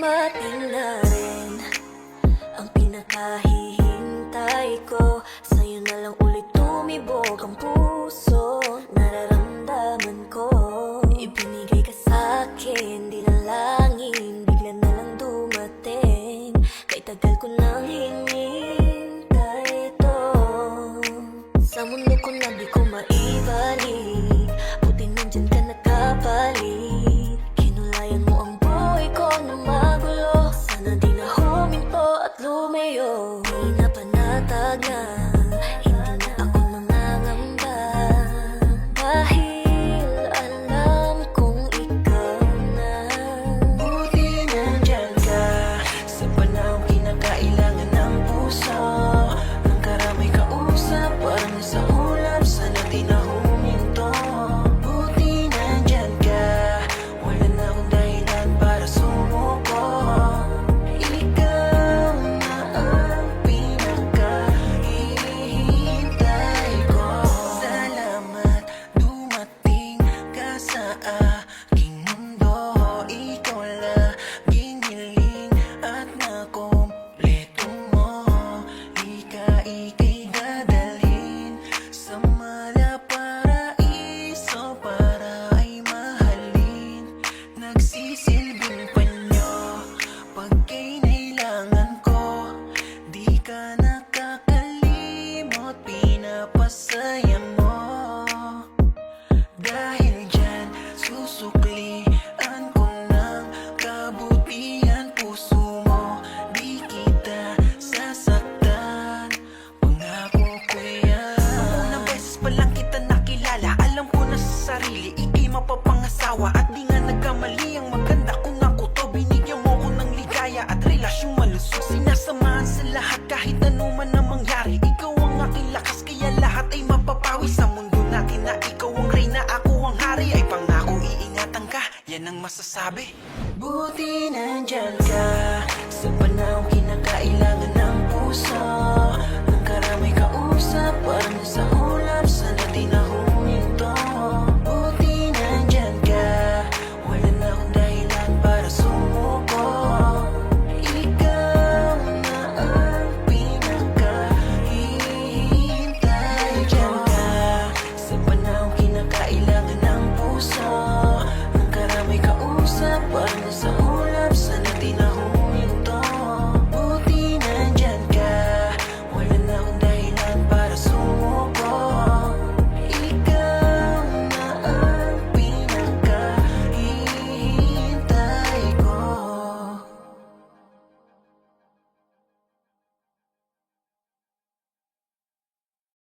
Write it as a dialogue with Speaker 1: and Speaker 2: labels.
Speaker 1: Dumating na rin ang pinakahihintay ko. Sa'yo na lang ulit tumibok ang puso. Nararamdaman ko, ibinigay ka sa'kin, di na langin, bigla na lang dumating. Kay tagal ko nang hinintay ito. Sa mundo ko na di ko maibalik, buti nandyan ka nakapalit. Kinulayan mo ang buhay ko na magulo. Sana di na huminto at lumayo. Di na panatag na, hindi na ako nangangamba. Dahil alam kong ikaw na.
Speaker 2: Buti nandyan ka sa panahong kinakailangan ng puso. Ang karamay kausap, parang nasa ulap. Sana di na huminto. Buti nandyan ka, wala na akong dahilan para sumuko. Ikaw na ang pinakahihintay ko. Salamat, dumating ka sa aking mundo. Ikaw laging hiling at nakompleto mo. Ika'y dadalhin sa malaparaiso para ay mahalin. Nagsisilbing panyo pag kinailangan ko. Di ka nakakalimot, pinapasaya mo. Dahil dyan, susuklian ko ng kabutihan puso mo. Di kita sasaktan, pangako ko yan. Nung unang beses pa lang kita nakilala, alam ko na sa sarili, ika'y mapapangasawa. At di nga nagkamali ang maganda kung ako to. Binigyan mo ko ng ligaya at relasyong malusog. Sinasamahan sa lahat kahit ano man ang mangyari. Ikaw ang aking lakas, kaya lahat ay mapapawi. Sa mundo natin na ikaw ang reyna, ako ang hari. Ay pangako iingatan ka, yan ang masasabi. Buti nandyan ka sa panahong kinakailangan ng puso. Ang karamay kausap, parang nasa ulap. Sana di na huminto.